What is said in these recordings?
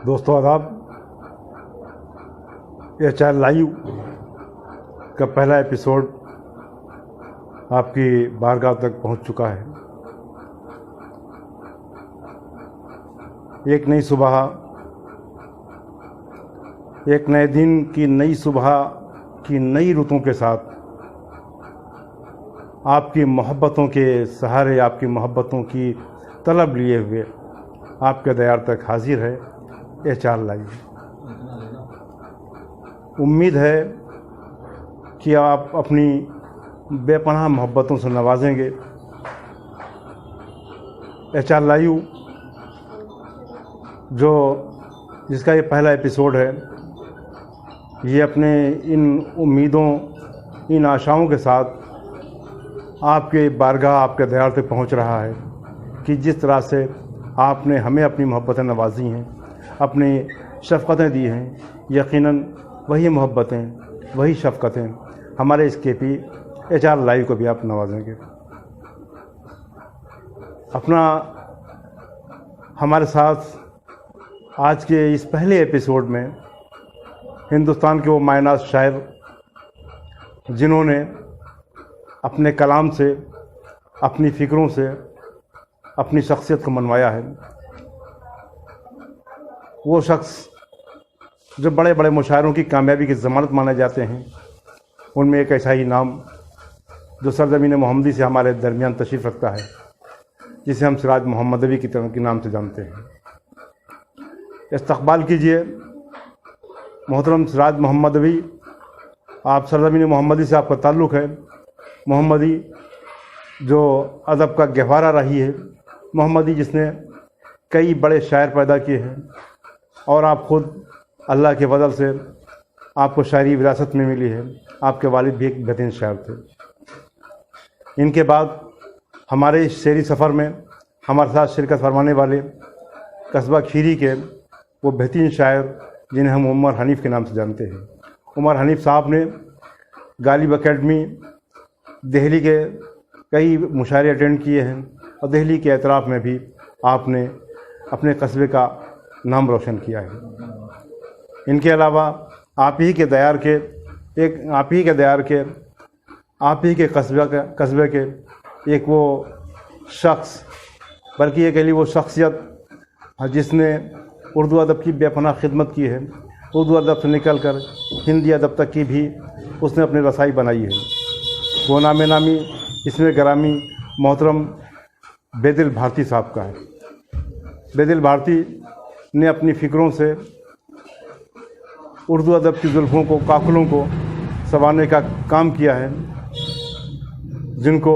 दोस्तों आदाब। यह चाइल्ड लाइव का पहला एपिसोड आपकी बारगाह तक पहुंच चुका है। एक नई सुबह, एक नए दिन की नई सुबह की नई रुतों के साथ आपकी मोहब्बतों के सहारे, आपकी मोहब्बतों की तलब लिए हुए आपके दयार तक हाजिर है यह चाइल्ड लाइव। उम्मीद है कि आप अपनी बेपनाह मोहब्बतों से नवाजेंगे। यह चाइल्ड लाइव जिसका ये पहला एपिसोड है, ये अपने इन उम्मीदों, इन आशाओं के साथ आपके बारगाह, आपके दयार तक पहुंच रहा है कि जिस तरह से आपने हमें अपनी मोहब्बतें नवाजी हैं, अपनी शफ़क़तें दी हैं, यकीनन वही मोहब्बतें, वही शफ़क़तें हमारे इस KP HR लाइव को भी आप नवाजेंगे। अपना हमारे साथ आज के इस पहले एपिसोड में हिंदुस्तान के वो मायनाज शायर जिन्होंने अपने कलाम से, अपनी फ़िक्रों से अपनी शख्सियत को मनवाया है, वो शख्स जो बड़े बड़े मुशायरों की कामयाबी की ज़मानत माने जाते हैं, उनमें एक ऐसा ही नाम जो सरज़मीन मोहम्मदी से हमारे दरमियान तशरीफ़ रखता है, जिसे हम सिराज मोहम्मदवी के नाम से जानते हैं। इस्तक़बाल कीजिए मोहतरम सिराज मोहम्मदवी। आप सरज़मीन मोहम्मदी से आपका ताल्लुक़ है। मोहम्मदी जो अदब का गहवारा रही है, मोहम्मदी जिसने कई बड़े शायर पैदा किए हैं, और आप ख़ुद अल्लाह के फज़ल से आपको शायरी विरासत में मिली है। आपके वालिद भी एक बेहतरीन शायर थे। इनके बाद हमारे इस शेरी सफ़र में हमारे साथ शिरकत फरमाने वाले कस्बा खीरी के वो बेहतरीन शायर जिन्हें हम उमर हनीफ़ के नाम से जानते हैं। उमर हनीफ़ साहब ने गालिब अकेडमी दिल्ली के कई मुशायरे अटेंड किए हैं, और दिल्ली के एतराफ़ में भी आपने अपने कस्बे का नाम रोशन किया है। इनके अलावा आप ही के कस्बे के एक वो शख्स, बल्कि ये कह ली वो शख्सियत जिसने उर्दू अदब की बेपनाह खिदमत की है। उर्दू अदब से निकल कर हिंदी अदब तक की भी उसने अपनी रसाई बनाई है। वो नामे नामी इसमें ग्रामी मोहतरम बेदिल भारती साहब का है। बेदिल भारती ने अपनी फ़िक्रों से उर्दू अदब की जुल्फ़ों को, काफ़िलों को संवारने का काम किया है, जिनको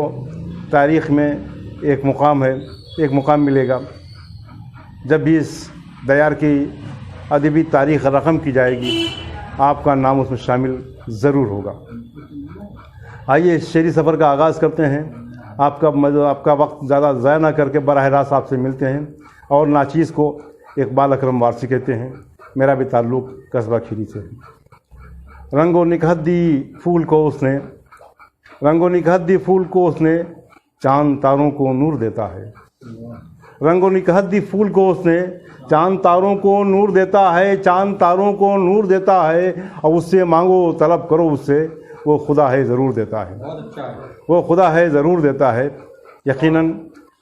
तारीख़ में एक मुकाम है, एक मुकाम मिलेगा जब भी इस दयार की अदबी तारीख़ रक़म की जाएगी, आपका नाम उसमें शामिल ज़रूर होगा। आइए इस शेरी सफ़र का आगाज़ करते हैं। आपका वक्त ज़्यादा ज़ाया ना करके बराह रास्त आपसे मिलते हैं, और नाचीज़ को इकबाल अकरम वारसी कहते हैं। मेरा भी ताल्लुक़ कस्बा खीरी से है। रंगो निकहत दी फूल को उसने, चांद तारों को नूर देता है। रंगो निकहत दी फूल को उसने, चांद तारों को नूर देता है, चांद तारों को नूर देता है। और उससे मांगो, तलब करो उससे, वो खुदा है ज़रूर देता है। वो खुदा है ज़रूर देता है। यकीनन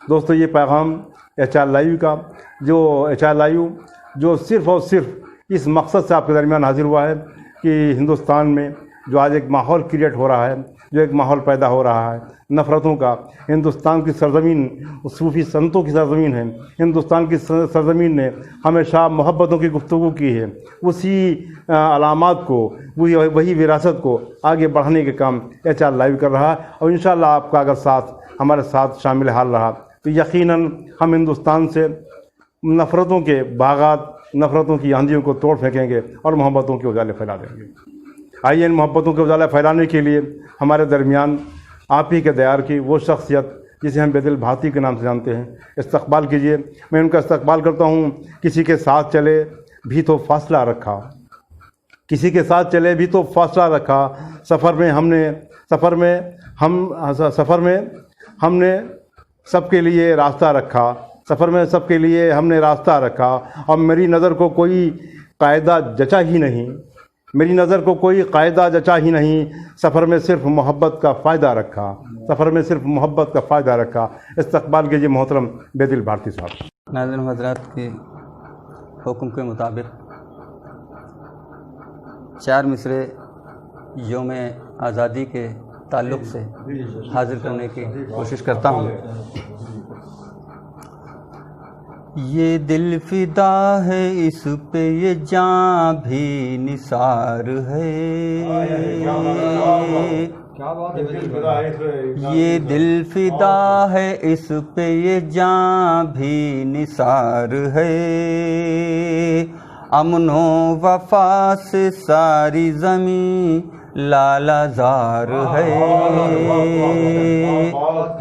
दोस्तों, ये पैगाम HR लाइव का, जो HR लाइव जो सिर्फ़ और सिर्फ इस मकसद से आपके दरमियान हाजिर हुआ है कि हिंदुस्तान में जो आज एक माहौल क्रिएट हो रहा है, जो एक माहौल पैदा हो रहा है नफ़रतों का, हिंदुस्तान की सरज़मीन सूफ़ी संतों की सरज़मीन है। हिंदुस्तान की सरज़मीन ने हमेशा मोहब्बतों की गुफ्तगू की है। उसी अलामात को, वही विरासत को आगे बढ़ाने के काम HR लाइव कर रहा है। और इंशाअल्लाह आपका अगर साथ हमारे साथ शामिल हाल रहा तो यकीनन हम हिंदुस्तान से नफ़रतों के बागात, नफ़रतों की आंधियों को तोड़ फेंकेंगे और मोहब्बतों के उजाले फैला देंगे। आइए इन मोहब्बतों के उजाले फैलाने के लिए हमारे दरमियान आप ही के दयार की वो शख्सियत जिसे हम बेदिल भारती के नाम से जानते हैं, इस्तक़बाल कीजिए। मैं उनका इस्तक़बाल करता हूँ। किसी के साथ चले भी तो फासला रखा, किसी के साथ चले भी तो फासला रखा। सफ़र में हमने सबके लिए रास्ता रखा। सफ़र में सबके लिए हमने रास्ता रखा। अब मेरी नज़र को कोई कायदा जचा ही नहीं, मेरी नज़र को कोई कायदा जचा ही नहीं। सफ़र में सिर्फ मोहब्बत का फ़ायदा रखा, सफ़र में सिर्फ मोहब्बत का फ़ायदा रखा। इस्तकबाल कीजिए मोहतरम बेदिल भारती साहब। नाज़रीन हज़रात के हुक्म के मुताबिक 4 मिसरे यौम आज़ादी के ताल्लुक़ से हाज़िर करने की कोशिश करता हूँ। ये दिल फिदा है, इस पे ये जान भी निसार है। ये दिल फिदा है, इस पे ये जान भी निसार है। अमनो वफा से सारी ज़मीं लालाज़ार है।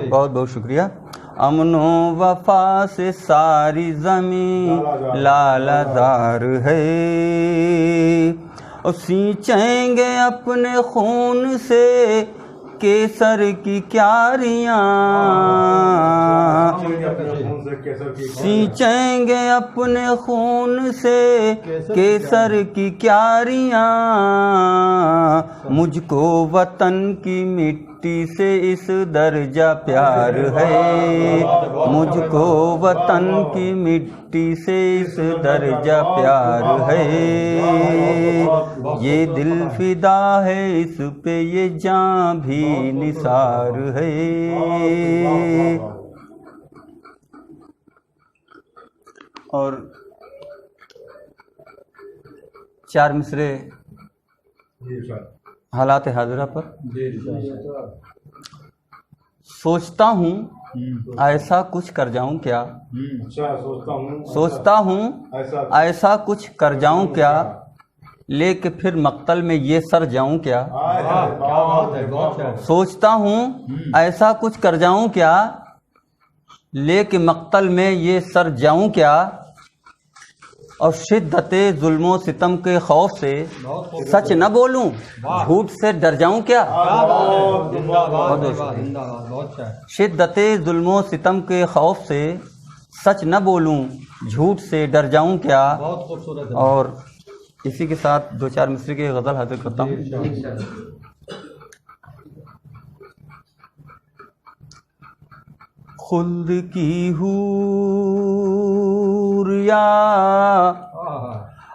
बहुत बहुत शुक्रिया। अमनो वफा से सारी ज़मीं लालाज़ार है। और सींचेंगे अपने खून से केसर की क्यारियाँ, सींचेंगे अपने खून से केसर की क्यारियाँ। मुझको वतन की मिट्टी से इस दर्जा प्यार है। मुझको वतन की मिट्टी से इस दर्जा प्यार है। ये दिल फिदा है, इस पे ये जान भी निसार है। और 4 मिसरे हालात हाजिरा पर। सोचता हूँ ऐसा कुछ कर जाऊं क्या, सोचता हूँ ऐसा कुछ कर जाऊं क्या, लेके फिर मक्तल में ये सर जाऊं क्या। सोचता हूँ ऐसा कुछ कर जाऊं क्या, लेके मक्तल में ये सर जाऊं क्या। और शिद्दते जुल्मो सितम के खौफ से सच न बोलूं, झूठ से डर जाऊं क्या। शिद्दते जुल्मो सितम के खौफ से सच न बोलूं, झूठ से डर जाऊं क्या। और इसी के साथ 2-4 मिसरे की गज़ल हाजिर करता हूँ। खुल्द की हूर या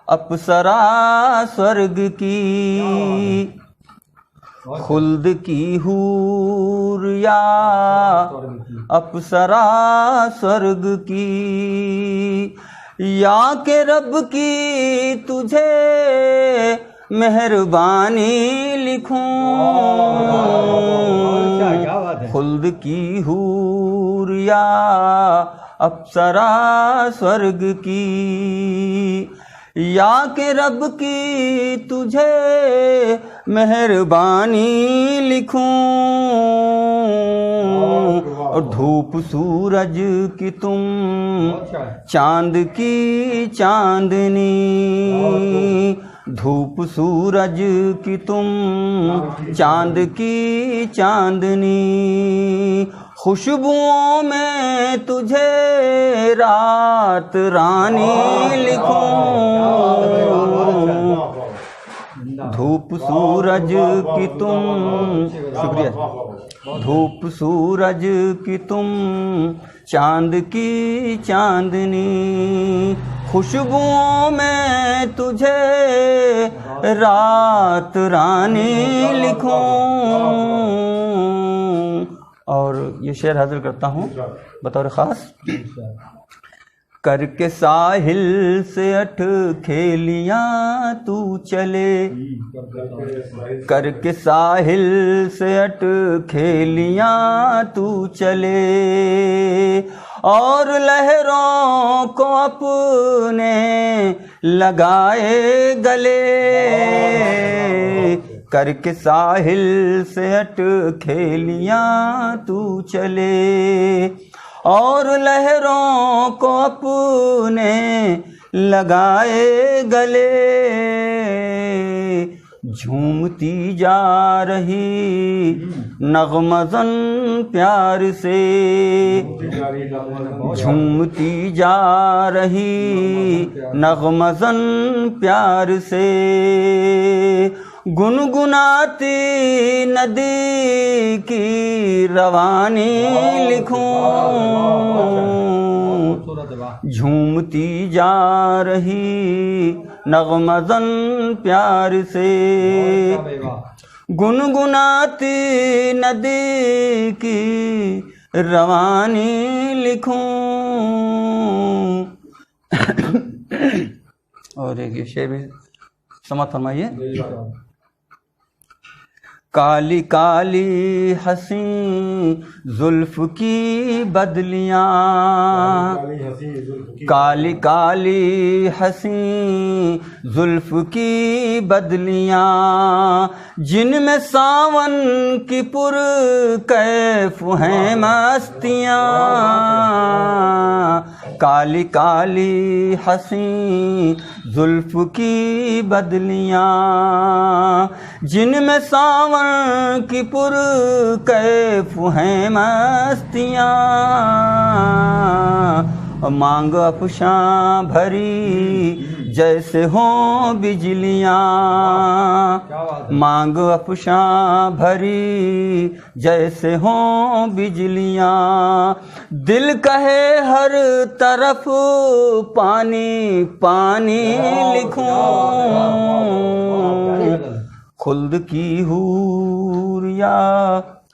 अप्सरा स्वर्ग की, खुल्द की हूर या अप्सरा स्वर्ग की, या के रब की तुझे मेहरबानी लिखूं। खुल्द की हूर या अप्सरा स्वर्ग की, या के रब की तुझे मेहरबानी लिखूं। और धूप सूरज की तुम चांद की चांदनी, धूप सूरज की तुम चांद की चांदनी। खुशबुओं में तुझे रात रानी लिखूं। धूप सूरज की तुम, शुक्रिया, धूप सूरज की तुम चांद की चांदनी। खुशबुओं में तुझे रात रानी लिखूं। और ये शेर हाजिर करता हूँ बतौर ख़ास। करके साहिल से अठ खेलियाँ तू चले, करके साहिल से अठ खेलियाँ तू चले। और लहरों को अपने लगाए गले, करके साहिल से अट खेलियाँ तू चले। और लहरों को अपने लगाए गले। झूमती जा रही नग़्मज़न प्यार से, झूमती जा रही नगमज़न प्यार से, गुनगुनाती नदी की रवानी लिखूं, झूमती जा रही नगमज़न प्यार से, गुनगुनाती नदी की रवानी लिखूं। और एक शेर भी समाप्त फरमाइए। काली काली हसी जुल्फ की बदलियां, काली काली हसी जुल्फ की बदलियां, जिनमें सावन की पुर कैफ हैं मस्तियां, काली काली हसी जुल्फ की बदलियां, जिनमें सावन की पुर कैफ हैं मस्तियां, मांग अफशां भरी जैसे हों बिजलियां, मांग अफशां भरी जैसे हों बिजलियां, दिल कहे हर तरफ पानी पानी लिखूं, खुल्द की हूरिया।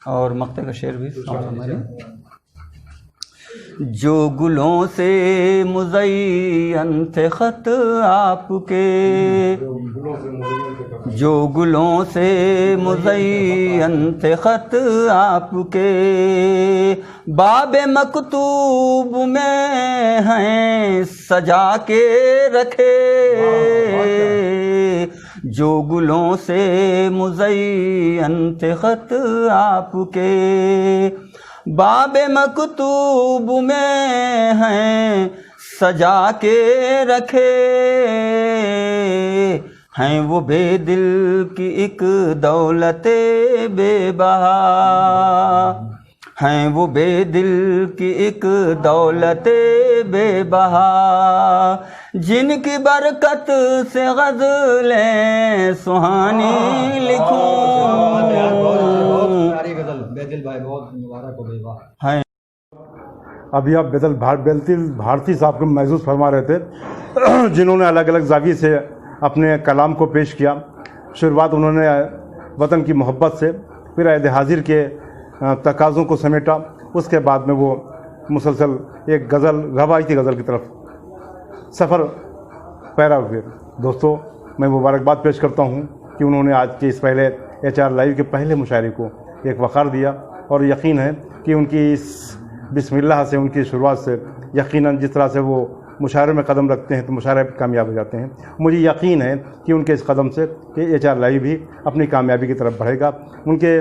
और मक्ते का शेर भी हमारे, जो गुलों से मुज़य्यन थे ख़त आपके, जो गुलों से मुज़य्यन थे ख़त आपके, बाबे मकतूब में हैं सजा के रखे, जो गुलों से मुज़य्यन थे ख़त आपके, बाबे मकतूब में हैं सजा के रखे, हैं वो बेदिल की एक दौलते बेबहा, हैं वो बेदिल की एक दौलते बेबहा, जिनकी बरकत से गज़लें सुहानी लिखूं। बेदिल भाई बहुत मुबारक हो बेवा है। अभी आप बेदिल भारती साहब को महसूस फरमा रहे थे, जिन्होंने अलग अलग जाविये से अपने कलाम को पेश किया। शुरुआत उन्होंने वतन की मोहब्बत से, फिर अहद हाजिर के तकाज़ों को समेटा, उसके बाद में वो मुसलसल एक गज़ल रवायती गज़ल की तरफ सफ़र पैरा हुए। दोस्तों, मैं मुबारकबाद पेश करता हूँ कि उन्होंने आज के इस पहले HR लाइव के पहले मुशायरे को एक वक़ार दिया, और यकीन है कि उनकी इस बिस्मिल्लाह से, उनकी शुरुआत से यकीनन जिस तरह से वो मुशायरे में कदम रखते हैं तो मुशायरे कामयाब हो जाते हैं। मुझे यकीन है कि उनके इस कदम से कि HR लाइव भी अपनी कामयाबी की तरफ बढ़ेगा। उनके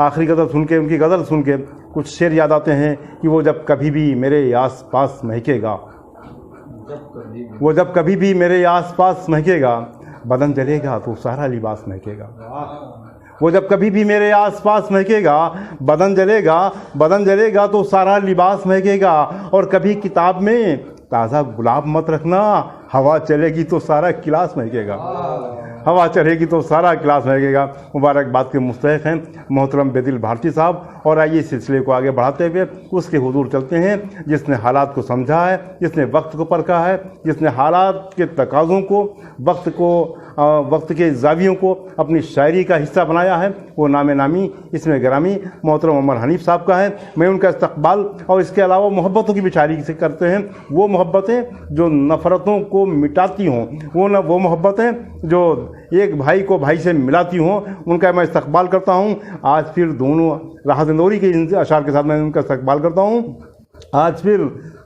आखिरी गज़ल सुन के, उनकी गज़ल सुन के कुछ शेर याद आते हैं कि वो जब कभी भी मेरे आस पास महकेगा, वो जब कभी भी मेरे आस पास महकेगा, बदन जलेगा तो सारा लिबास महकेगा, वो जब कभी भी मेरे आस पास महकेगा, बदन जलेगा तो सारा लिबास महकेगा, और कभी किताब में ताज़ा गुलाब मत रखना, हवा चलेगी तो सारा गिलास महकेगा, हवा चलेगी तो सारा गिलास महकेगा। मुबारकबाद के मुस्तहिक़ हैं मोहतरम बेदिल भारती साहब। और आइए इस सिलसिले को आगे बढ़ाते हुए उसके हुजूर चलते हैं जिसने हालात को समझा है, जिसने वक्त को परखा है, जिसने हालात के तकाज़ों को, वक्त के जावियों को अपनी शायरी का हिस्सा बनाया है, वो नामे नामी इसमें ग्रामी मोहतरम उमर हनीफ साहब का है। मैं उनका इस्तकबाल और इसके अलावा मोहब्बतों की भी शायरी से करते हैं, वो मोहब्बतें जो नफ़रतों को मिटाती हों, वो मोहब्बतें जो एक भाई को भाई से मिलाती हों, उनका मैं इस्तकबाल करता हूँ। आज फिर दोनों राहत नूरी के अशार के साथ मैं उनका इस्तकबाल करता हूँ। आज फिर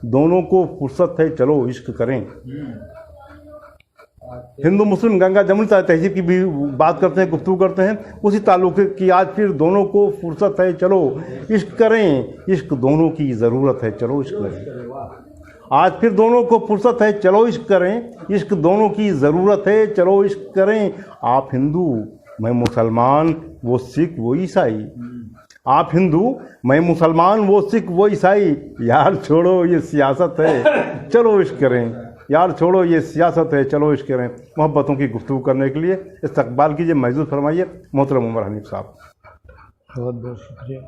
दोनों को फुर्सत है, चलो इश्क करें। हिंदू मुस्लिम गंगा जमुनी तहजीब की भी बात करते हैं, गुफ्तगू करते हैं उसी ताल्लुक की। आज फिर दोनों को फुर्सत है, चलो इश्क करें, इश्क दोनों की ज़रूरत है, चलो इश्क करें। आज फिर दोनों को फुर्सत है, चलो इश्क करें, इश्क दोनों की ज़रूरत है, चलो इश्क करें। आप हिंदू, मैं मुसलमान, वो सिख, वो ईसाई, आप हिंदू, मैं मुसलमान, वो सिख, वो ईसाई। यार छोड़ो ये सियासत है, चलो इश्क करें। यार छोड़ो ये सियासत है, चलो इश्क करें। मोहब्बतों की गुफ्तगू करने के लिए इस्तकबाल कीजिए, महजूर फरमाइए मोहतरम उमर हनीफ साहब। बहुत बहुत शुक्रिया।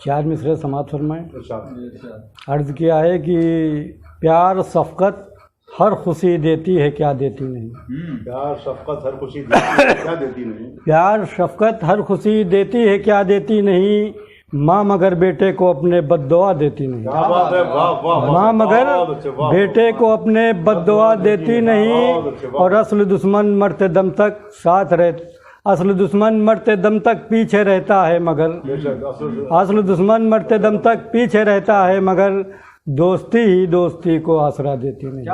4 मिसरे समात फरमाएं। अर्ज़ किया है कि प्यार शफ़क़त हर खुशी देती है, क्या देती नहीं। प्यार शफ़क़त हर खुशी देती है, क्या देती नहीं। प्यार शफ़क़त हर खुशी देती है, क्या देती नहीं। माँ मगर बेटे को अपने बद्दुआ देती नहीं। क्या बात है, वाह वाह। माँ मगर बेटे को अपने बद्दुआ देती नहीं। और असल दुश्मन मरते दम तक साथ रहते, असल दुश्मन मरते दम तक पीछे रहता है मगर, असल दुश्मन मरते दम तक पीछे रहता है मगर दोस्ती ही दोस्ती को आसरा देती नहीं।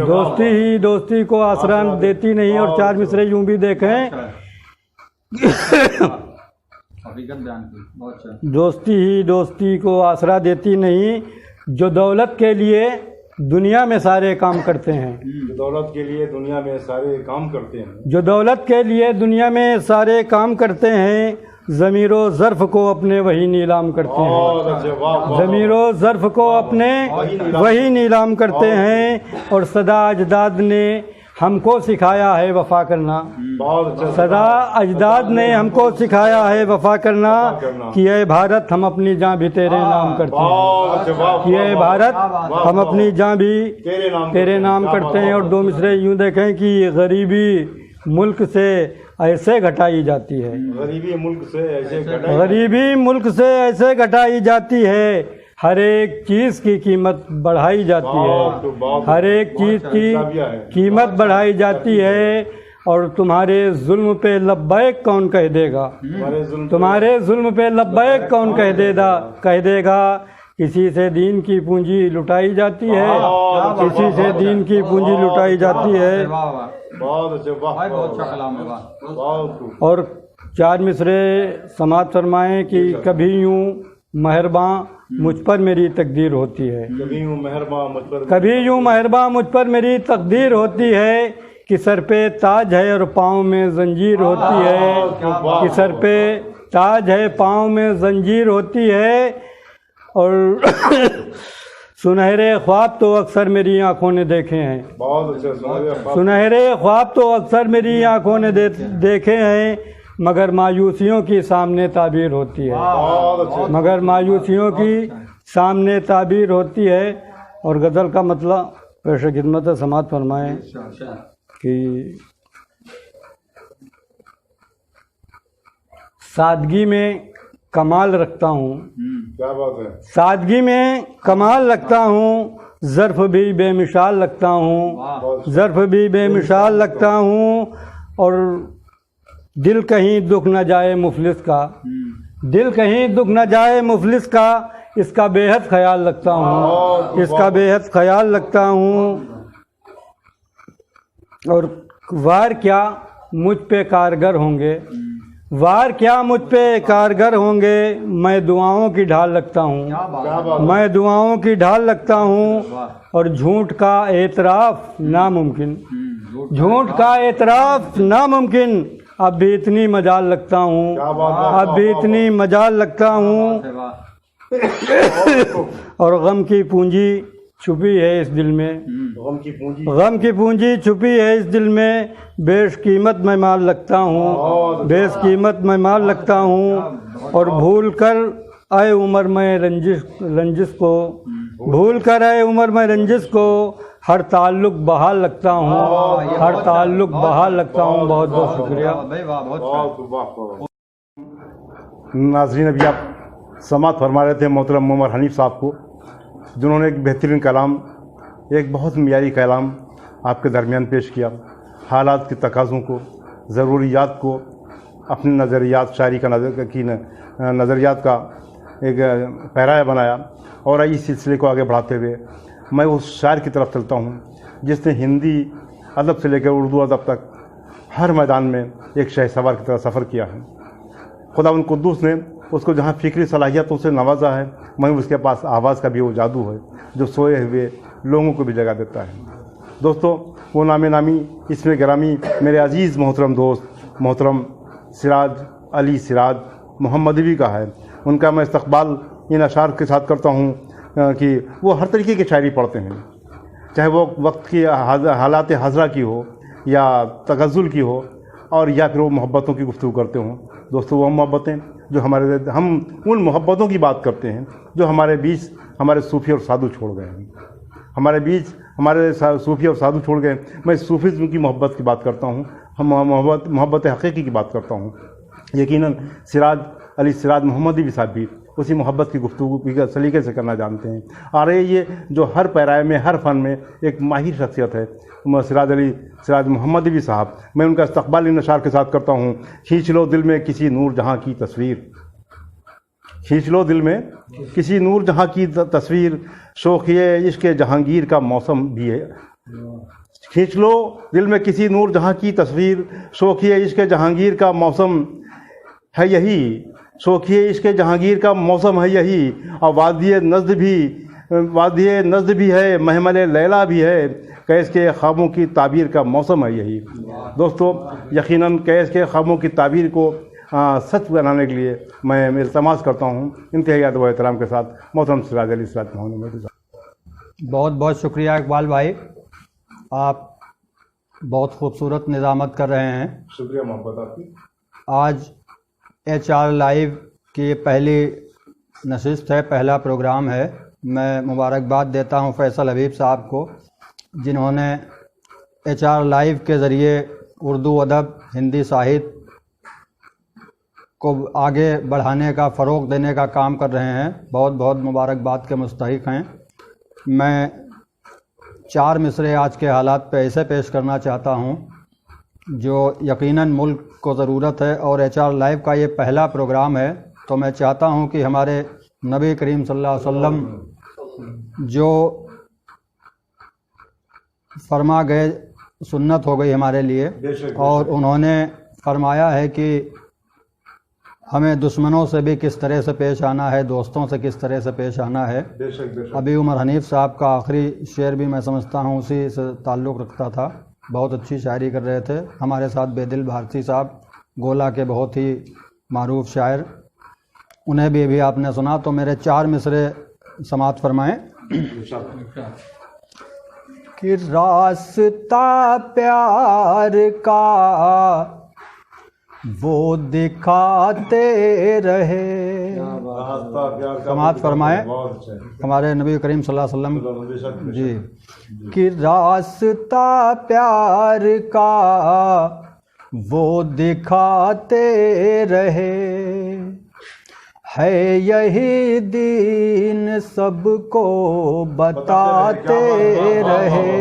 दोस्ती ही दोस्ती को आसरा देती नहीं। और 4 मिसरे यूं भी देखें, दोस्ती ही दोस्ती को आसरा देती नहीं। जो दौलत के लिए दुनिया में सारे काम करते हैं, जो दौलत के लिए दुनिया में सारे काम करते हैं, जो दौलत के लिए दुनिया में सारे काम करते हैं, ज़मीरो ज़र्फ़ को अपने वही नीलाम करते हैं। ज़मीरो ज़र्फ़ को अपने वही नीलाम करते हैं। और सदा अजदाद ने हमको सिखाया है वफ़ा करना। सदा अजदाद ने हमको सिखाया है वफ़ा करना कि ये भारत हम अपनी जान भी तेरे नाम करते हैं। कि ये भारत हम अपनी जान भी तेरे नाम करते हैं। और 2 मिसरे यूँ देखें कि गरीबी मुल्क से ऐसे घटाई जाती है, गरीबी मुल्क से ऐसे गरीबी मुल्क से ऐसे घटाई जाती है। हर एक चीज़ की कीमत बढ़ाई जाती है, हर एक चीज़ की कीमत बढ़ाई जाती है। और तुम्हारे जुल्म पे लब्बैक कौन कह देगा, तुम्हारे जुल्म पे लब्बैक कौन कह देगा। किसी से दीन की पूंजी लुटाई जाती है, किसी से दीन की पूंजी लुटाई जाती है। और 4 मिसरे समात फरमाएं कि कभी यूं मेहरबान मुझ पर मेरी तकदीर होती है, कभी यूं मेहरबान मुझ पर, कभी यूं मेहरबान मुझ पर मेरी तकदीर होती है। कि सर पे ताज है और पाँव में जंजीर होती है, कि सर पे ताज है पाँव में जंजीर होती है। और सुनहरे ख्वाब तो अक्सर मेरी आंखों ने देखे हैं, बहुत अच्छे सुनहरे ख्वाब तो अक्सर मेरी आंखों ने देखे हैं। मगर मायूसियों की सामने ताबीर होती है, मगर मायूसियों की सामने ताबीर होती है। और गज़ल का मतलब पेश खिदमत समात फरमाएं कि सादगी में कमाल रखता हूँ, क्या बात है, सादगी में कमाल रखता हूँ। ज़र्फ़ भी बेमिसाल लगता हूँ, ज़र्फ़ भी बेमिसाल लगता हूँ। और दिल कहीं दुख न जाए मुफलिस का, दिल कहीं दुख न जाए मुफलिस का, इसका बेहद ख्याल रखता हूँ, इसका बेहद ख्याल रखता हूँ। और वार क्या मुझ पे कारगर होंगे, वार क्या मुझ पे कारगर होंगे। मैं दुआओं की ढाल लगता हूँ, मैं दुआओं की ढाल लगता हूँ। और झूठ का एतराफ़ नामुमकिन, झूठ का एतराफ़ नामुमकिन। अब भी इतनी मजाल लगता हूँ, अब भी इतनी मजाल लगता हूँ। और गम की पूंजी छुपी है इस दिल में, गम की पूंजी छुपी है इस दिल में। बेशकीमत मैं माल लगता हूँ, बेशकीमत मैं माल लगता हूँ। और भूल कर आए उम्र में रंजिश को, भूल कर आए उम्र में रंजिश को। हर ताल्लुक बहाल लगता हूँ, हर ताल्लुक बहाल लगता हूँ। बहुत बहुत शुक्रिया। नाज़रीन, अभी आप समात फरमा रहे थे मोहतरम उमर हनीफ साहब को, जिन्होंने एक बेहतरीन कलाम, एक बहुत मियारी कलाम आपके दरमियान पेश किया। हालात के तकाज़ों को, ज़रूरियात को, अपने नज़रियात, शायरी का नज़रियात का एक पैराया बनाया। और इस सिलसिले को आगे बढ़ाते हुए मैं उस शायर की तरफ चलता हूँ जिसने हिंदी अदब से लेकर उर्दू अदब तक हर मैदान में एक शहसवार की तरह सफ़र किया है। खुदावंद कुद्दूस ने उसको जहाँ फ़िक्री सलाहियतों से नवाजा है, वहीं उसके पास आवाज़ का भी वो जादू है जो सोए हुए लोगों को भी जगा देता है। दोस्तों, वो नामी इसमें गिरामी मेरे अज़ीज़ मोहतरम दोस्त मोहतरम सिराज अली सिराज मोहम्मदवी का है, उनका मैं इस्तकबाल इन अशार के साथ करता हूँ कि वो हर तरीके की शायरी पढ़ते हैं, चाहे वो वक्त की हालात हाजरा की हो या तगज़ुल की हो और या फिर वो मोहब्बतों की गुफ्तगू करते हों। दोस्तों, वो मोहब्बतें जो हम उन मोहब्बतों की बात करते हैं जो हमारे बीच हमारे सूफ़ी और साधु छोड़ गए हैं, हमारे बीच हमारे सूफ़ी और साधु छोड़ गए। मैं सूफ़ीज़्म की मोहब्बत की बात करता हूँ, हम मोहब्बत हक़ीक़ी की बात करता हूँ। यकीनन सिराज मोहम्मदी भी साहब भी उसी मोहब्बत की गुफ्तगू भी सलीके से करना जानते हैं। और ये जो हर पैराए में, हर फ़न में एक माहिर शख्सियत है सिराज मोहम्मदी भी साहब, मैं उनका इस्तकबाल इन अशार के साथ करता हूँ। खींच लो दिल में किसी नूर जहाँ की तस्वीर, खींच लो दिल में किसी नूर जहाँ की तस्वीर, शौक़िए इश्क़ जहांगीर का मौसम भी है। खींच लो दिल में किसी नूर जहाँ की तस्वीर, शौक़िए इश्क़ जहांगीर का मौसम है यही, शौक़िए इश्क़ जहांगीर का मौसम है यही। और वादिय नज़्द भी है, महमल लैला भी है, कैस के ख्वाबों की ताबीर का मौसम है यही। दोस्तों, यकीनन कैस के ख्वाबों की ताबीर को सच बनाने के लिए मैं इल्तमास करता हूँ इंतहाई अदब व एहतराम के साथ मोहतरम सिराज अली सिराज मोहम्मद। बहुत बहुत शुक्रिया इकबाल भाई, आप बहुत खूबसूरत निज़ामत कर रहे हैं। शुक्रिया मोहब्बत आपकी। आज HR लाइव की पहली नशिस्त है, पहला प्रोग्राम है। मैं मुबारकबाद देता हूं फैसल हबीब साहब को, जिन्होंने HR लाइव के ज़रिए उर्दू अदब, हिंदी साहित्य को आगे बढ़ाने का, फ़रोग़ देने का काम कर रहे हैं। बहुत बहुत मुबारकबाद के मुस्तहिक़ हैं। मैं 4 मिसरे आज के हालात पे ऐसे पेश करना चाहता हूं जो यकीनन मुल्क को ज़रूरत है, और HR लाइव का ये पहला प्रोग्राम है, तो मैं चाहता हूं कि हमारे नबी करीम सल्लल्लाहु अलैहि वसल्लम जो फरमा गए सुन्नत हो गई हमारे लिए, और उन्होंने फरमाया है कि हमें दुश्मनों से भी किस तरह से पेश आना है, दोस्तों से किस तरह से पेश आना है। अभी उमर हनीफ़ साहब का आखिरी शेर भी मैं समझता हूँ उसी से ताल्लुक़ रखता था। बहुत अच्छी शायरी कर रहे थे। हमारे साथ बेदिल भारती साहब, गोला के बहुत ही मारूफ शायर, उन्हें भी अभी आपने सुना। तो मेरे 4 मिसरे समात फरमाएँ कि रास्ता प्यार का वो दिखाते रहे। समात फरमाए हमारे नबी करीम सल्लल्लाहु अलैहि वसल्लम जी, कि रास्ता प्यार का वो दिखाते रहे, है यही दीन सबको बताते रहे।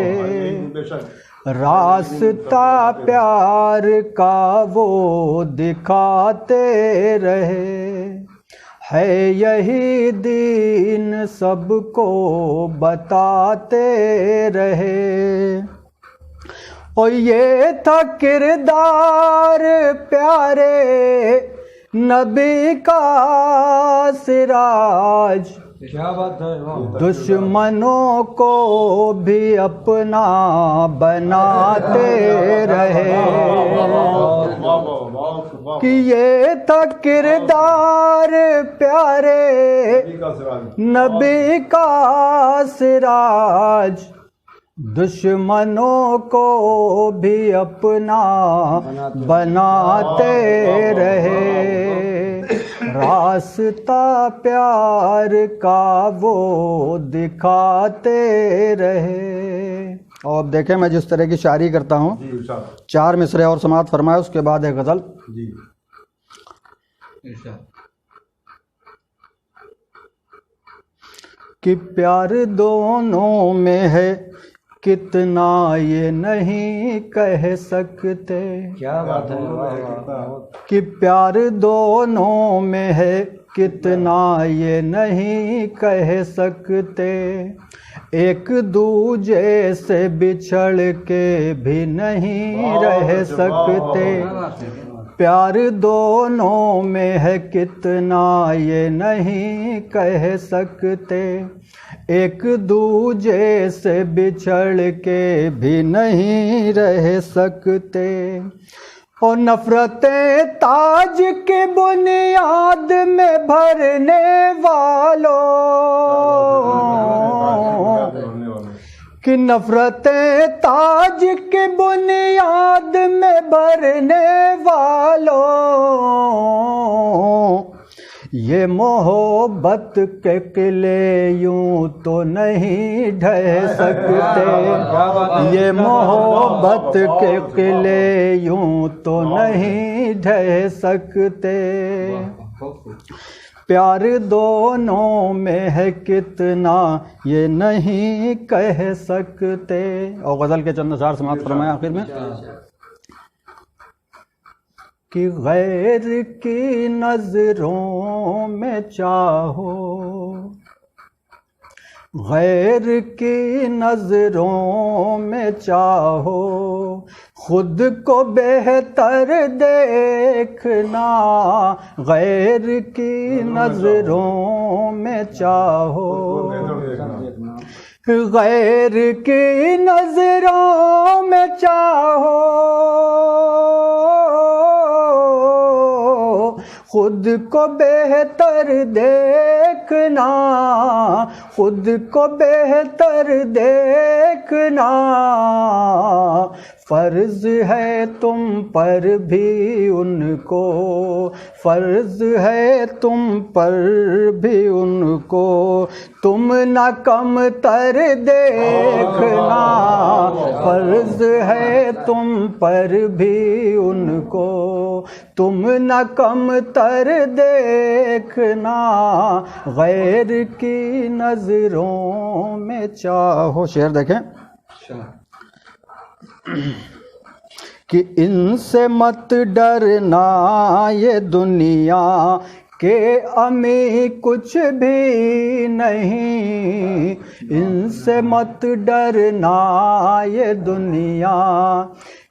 रास्ता प्यार का वो दिखाते रहे, है यही दीन सबको बताते रहे। और ये था किरदार प्यारे नबी का सिराज, क्या बात है। दुश्मनों को भी अपना बनाते रहे, कि ये था किरदार प्यारे नबी का सिराज, दुश्मनों को भी अपना बनाते रहे। रास्ता प्यार का वो दिखाते रहे। और अब देखें मैं जिस तरह की शायरी करता हूँ, 4 मिसरे और समात फरमाए, उसके बाद एक गज़ल। कि प्यार दोनों में है कितना ये नहीं कह सकते। क्या बात है। कि प्यार दोनों में है कितना ये नहीं कह सकते, एक दूजे से बिछड़ के भी नहीं रह सकते। प्यार दोनों में है कितना ये नहीं कह सकते, एक दूजे से बिछड़ के भी नहीं रह सकते। और नफरतें ताज के बुनियाद में भरने वालों, कि नफरतें ताज के बुनियाद में भरने वालों, ये मोहब्बत के किले यूं तो नहीं ढह सकते, ये मोहब्बत के किले यूं तो नहीं ढह सकते। प्यार दोनों में है कितना ये नहीं कह सकते। और गज़ल के चंद अशार समाप्त फरमाया आखिर में कि गैर की नजरों में चाहो, गैर की नजरों में चाहो, खुद को बेहतर देखना, गैर की नजरों में चाहो, गैर की नजरों में चाहो, खुद को बेहतर देखना, खुद को बेहतर देखना, फर्ज है तुम पर भी उनको, फर्ज है तुम पर भी उनको, तुम न कम तर देखना, फर्ज है तुम पर भी उनको, तुम न कम तर देखना, गैर की नजरों में चाहो। शेर देखें कि इनसे मत डरना ये दुनिया के अमी कुछ भी नहीं, इनसे मत डरना ये दुनिया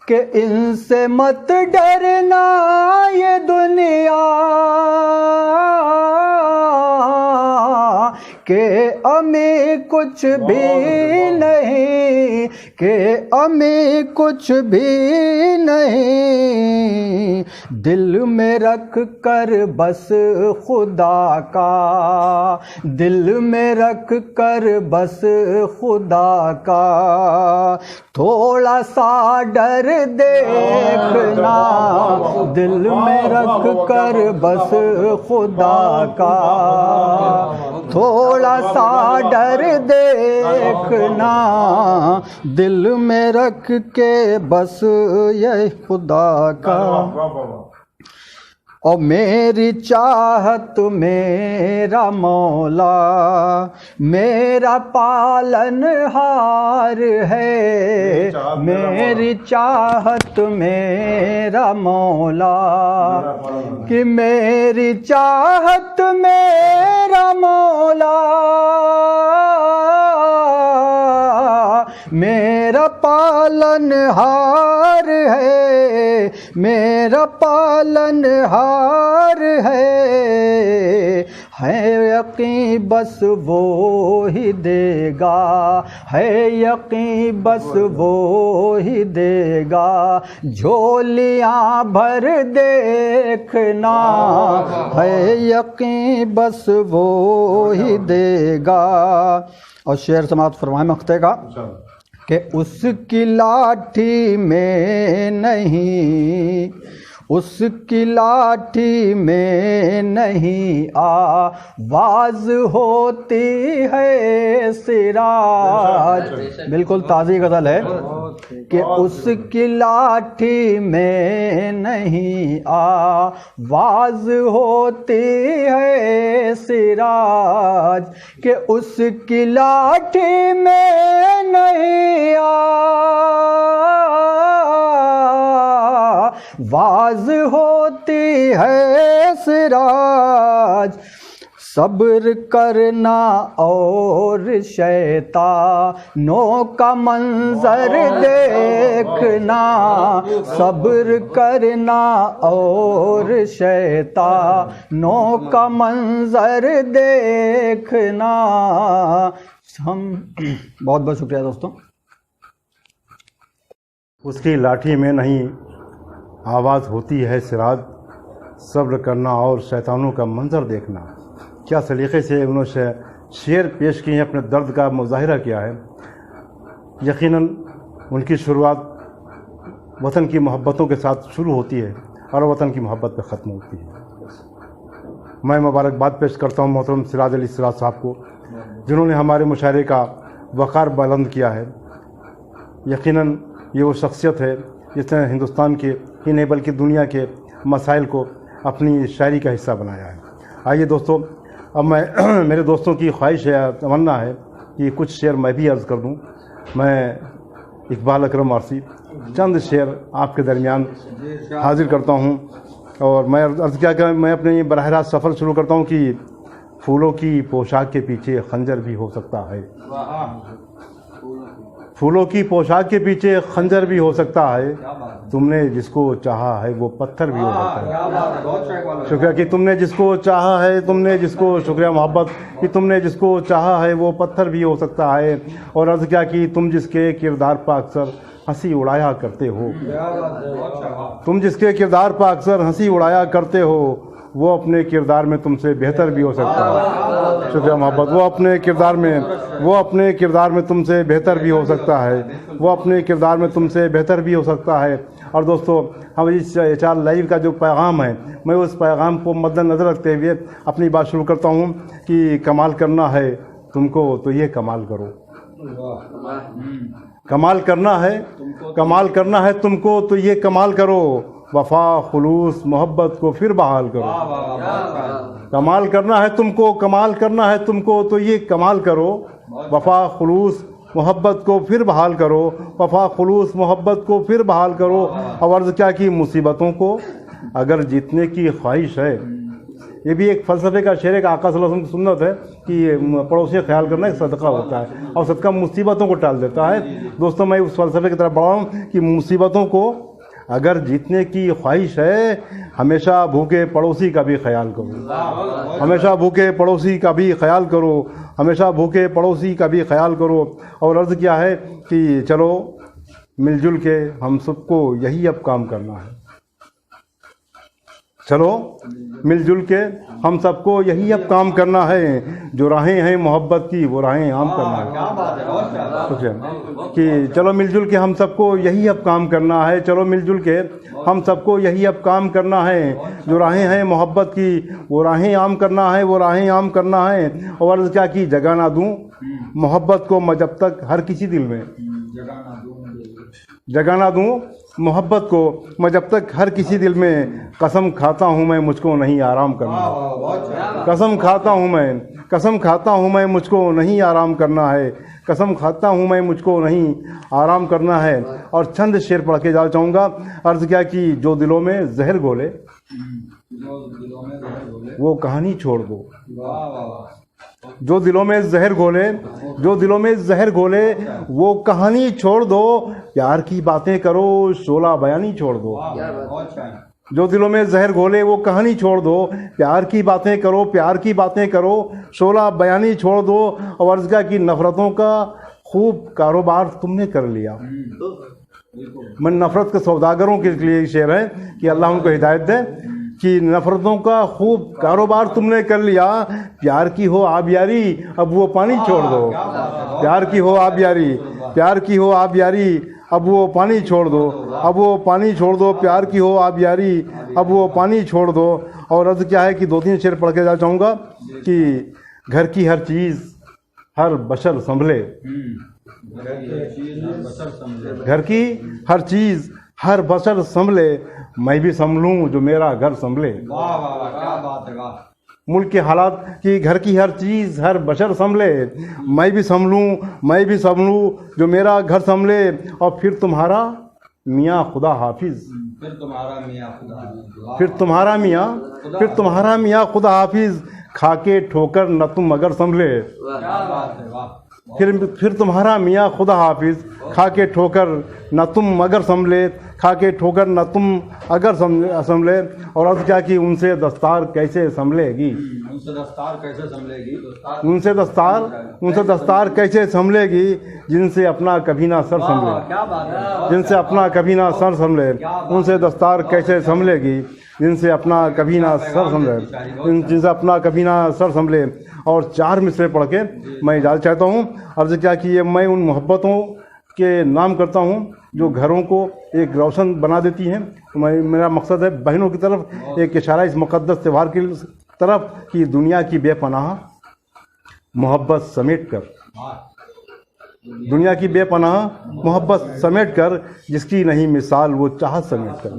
के, इनसे मत डरना ये दुनिया के अमी कुछ भी नहीं, के अमी कुछ भी नहीं, दिल में रख कर बस खुदा का, दिल में रख कर बस खुदा का, थोड़ा सा डर देखना, दिल में रख कर बस खुदा का, थोड़ा सा डर देखना, दिल में रख के बस ये खुदा का। और मेरी चाहत मेरा मौला मेरा पालनहार है, मेरी चाहत मेरा मौला, कि मेरी चाहत मेरा मौला मेरा पालनहार है, मेरा पालनहार है यकीन बस वो ही देगा, है यकीन बस वो ही देगा, झोलियां भर देखना, है यकीन बस वो ही देगा। और शेर समाप्त फरमाए मख्ते का कि उसकी लाठी में नहीं, उसकी लाठी में नहीं आवाज होती है सिराज। बिल्कुल ताज़ी गज़ल है कि उसकी लाठी में नहीं आवाज होती है सिराज, कि उसकी लाठी में नहीं आवाज होती है सिराज। सब्र करना और शैतानों का मंजर देखना, सब्र करना और शैतानों का मंजर देखना। हम बहुत बहुत शुक्रिया दोस्तों। उसकी लाठी में नहीं आवाज़ होती है सिराज, सब्र करना और शैतानों का मंजर देखना। क्या सलीक़े से उन्होंने शेर पेश किए हैं, अपने दर्द का मुज़ाहिरा किया है। यकीनन उनकी शुरुआत वतन की मोहब्बतों के साथ शुरू होती है और वतन की मोहब्बत पे ख़त्म होती है। मैं मुबारकबाद पेश करता हूँ मोहतरम सिराज अली सिराज साहब को, जिन्होंने हमारे मुशायरे का वक़ार बुलंद किया है। यकीनन ये वो शख्सियत है जिसने हिंदुस्तान के ही नहीं बल्कि दुनिया के मसाइल को अपनी शायरी का हिस्सा बनाया है। आइए दोस्तों, अब मैं मेरे दोस्तों की ख्वाहिश है, तमन्ना है कि कुछ शेर मैं भी अर्ज़ कर दूँ। मैं इकबाल अकरम वारसी चंद शेर आपके दरमियान हाजिर करता हूँ और मैं अर्ज़ क्या कि मैं अपने बराह रास्त सफ़र शुरू करता हूँ कि फूलों की पोशाक के पीछे खंजर भी हो सकता है, फूलों की पोशाक के पीछे खंजर भी हो सकता है। तुमने जिसको चाहा है वो पत्थर भी हो सकता है। शुक्रिया कि तुमने जिसको चाहा है, तुमने जिसको, शुक्रिया मोहब्बत कि तुमने जिसको चाहा है वो पत्थर भी हो सकता है। और अर्ज़ क्या कि तुम जिसके किरदार पर अक्सर हंसी उड़ाया करते हो, तुम जिसके किरदार पर अक्सर हंसी उड़ाया करते हो, वो अपने किरदार में तुमसे बेहतर भी हो सकता है। शुक्रिया मोहब्बत। वो अपने किरदार में तुमसे बेहतर भी हो सकता है, वो अपने किरदार में तुमसे बेहतर भी हो सकता है। और दोस्तों, हम इस चार लाइव का जो पैगाम है, मैं उस पैगाम को मद्देनज़र रखते हुए अपनी बात शुरू करता हूँ कि कमाल करना है तुमको तो ये कमाल करो, कमाल करना है तुमको तो ये कमाल करो, वफा खुलूस मोहब्बत को फिर बहाल करो। कमाल करना है तुमको तो ये कमाल करो, वफा खुलूस मोहब्बत को फिर बहाल करो, वफा खुलूस मोहब्बत को फिर बहाल करो। और अर्ज़ क्या कि मुसीबतों को अगर जीतने की ख्वाहिश है, ये भी एक फ़लसफ़े का शेर, एक आका सल्लल्लाहु अलैहि वसल्लम की सुन्नत है कि पड़ोसी का ख्याल करना एक सदका होता है और सदका मुसीबतों को टाल देता है। दोस्तों, मैं उस फ़लसफ़े की तरफ बढ़ा हूँ कि मुसीबतों को अगर जीतने की ख्वाहिश है, हमेशा भूखे पड़ोसी का भी ख्याल करो, हमेशा भूखे पड़ोसी का भी ख्याल करो, हमेशा भूखे पड़ोसी का भी ख्याल करो। और अर्ज़ क्या है कि चलो मिलजुल के हम सबको यही अब काम करना है, चलो मिलजुल के हम सबको यही अब काम करना है। जो राहें हैं मोहब्बत की वो राहें आम करना है। कि चलो मिलजुल के हम सबको यही अब काम करना है, चलो मिलजुल के हम सबको यही अब काम करना है। जो राहें हैं मोहब्बत की वो राहें आम करना है, वो राहें आम करना है। और अर्ज़ क्या की जगह ना दूँ मोहब्बत को मैं जब तक हर किसी दिल में, जगह ना दूँ मोहब्बत को मैं जब तक हर किसी दिल में। कसम खाता हूँ मैं मुझको नहीं आराम करना है, कसम खाता हूँ मैं मुझको नहीं आराम करना है, कसम खाता हूँ मैं मुझको नहीं आराम करना है। और चंद शेर पढ़ के जाना चाहूँगा। अर्ज़ क्या कि जो दिलों में जहर घोले वो कहानी छोड़ दो, जो दिलों में जहर घोले वो कहानी छोड़ दो। प्यार की बातें करो शोला बयानी छोड़ दो, जो दिलों में जहर घोले वो कहानी छोड़ दो। प्यार की बातें करो शोला बयानी छोड़ दो। और अर्ज़ की नफ़रतों का खूब कारोबार तुमने कर लिया। मैं नफ़रत के सौदागरों के लिए शेर है कि अल्लाह उनको हिदायत दे कि नफ़रतों का खूब कारोबार तुमने कर लिया। प्यार की हो आबियारी अब वो पानी छोड़ दो, प्यार की हो आबियारी अब वो पानी छोड़ दो, प्यार की हो आबियारी अब वो पानी छोड़ दो। और अर्ज़ क्या है कि दो तीन शेर पढ़ के जाना चाहूँगा कि घर की हर चीज़ हर बशर संभले, घर की हर चीज़ हर बशर संभले, मैं भी संभलूं जो मेरा घर संभले। मुल्क के हालात की घर की हर चीज़ हर बशर संभले, मैं भी संभलूं जो मेरा घर संभले। और फिर तुम्हारा मियाँ खुदा हाफिज, फिर तुम्हारा मियाँ खुदा हाफिज, खाके ठोकर न तुम अगर संभले। फिर तुम्हारा मियाँ खुदा हाफिज, खा के ठोकर न तुम अगर संभले, खा के ठोकर न तुम अगर संभले। और अर्थ क्या कि उनसे दस्तार कैसे संभलेगी, उनसे दस्तार कैसे संभलेगी, उनसे दस्तार कैसे संभलेगी, जिनसे अपना कभी ना सर संभले, क्या बात है, जिनसे अपना कभी ना सर संभले। उनसे दस्तार कैसे संभलेगी, जिनसे अपना कभी ना सर संभले, जिनसे अपना कभी ना सर संभले। और 4 मिसरे पढ़ के मैं इजाज़त चाहता हूँ। अर्ज क्या कि ये मैं उन मोहब्बतों के नाम करता हूँ जो घरों को एक रोशन बना देती हैं। तो मेरा मकसद है बहनों की तरफ एक इशारा इस मुक़द्दस त्यौहार की तरफ कि दुनिया की बेपनाह मोहब्बत समेट कर, दुनिया की बेपनाह मोहब्बत समेट कर, जिसकी नहीं मिसाल वो चाहत समेट कर,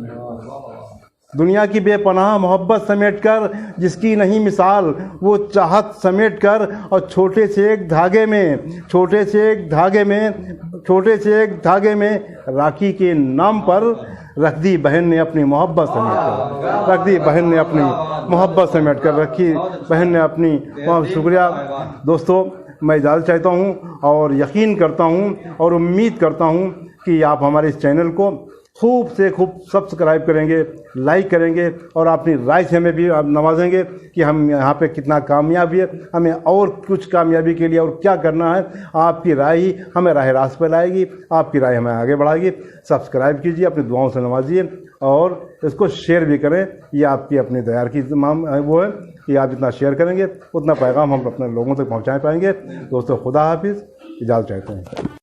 दुनिया की बेपनाह मोहब्बत समेट कर, जिसकी नहीं मिसाल वो चाहत समेट कर। और छोटे से एक धागे में राखी के नाम पर रख दी बहन ने अपनी मोहब्बत समेट कर, रख दी बहन ने अपनी मोहब्बत समेट कर, रखी बहन ने अपनी। शुक्रिया दोस्तों, मैं इजाज़त चाहता हूँ और यकीन करता हूँ और उम्मीद करता हूँ कि आप हमारे इस चैनल को खूब से खूब सब्सक्राइब करेंगे, लाइक करेंगे और अपनी राय से हमें भी नवाजेंगे कि हम यहाँ पे कितना कामयाबी है, हमें और कुछ कामयाबी के लिए और क्या करना है। आपकी राय ही हमें राह रास्त पर लाएगी, आपकी राय हमें आगे बढ़ाएगी। सब्सक्राइब कीजिए, अपनी दुआओं से नवाजिए और इसको शेयर भी करें। ये आपकी अपनी तैयार की तमाम वो है कि आप जितना शेयर करेंगे उतना पैगाम हम अपने लोगों तक पहुँचा पाएंगे। दोस्तों, खुदा हाफिज़, इजाज़त चाहते हैं।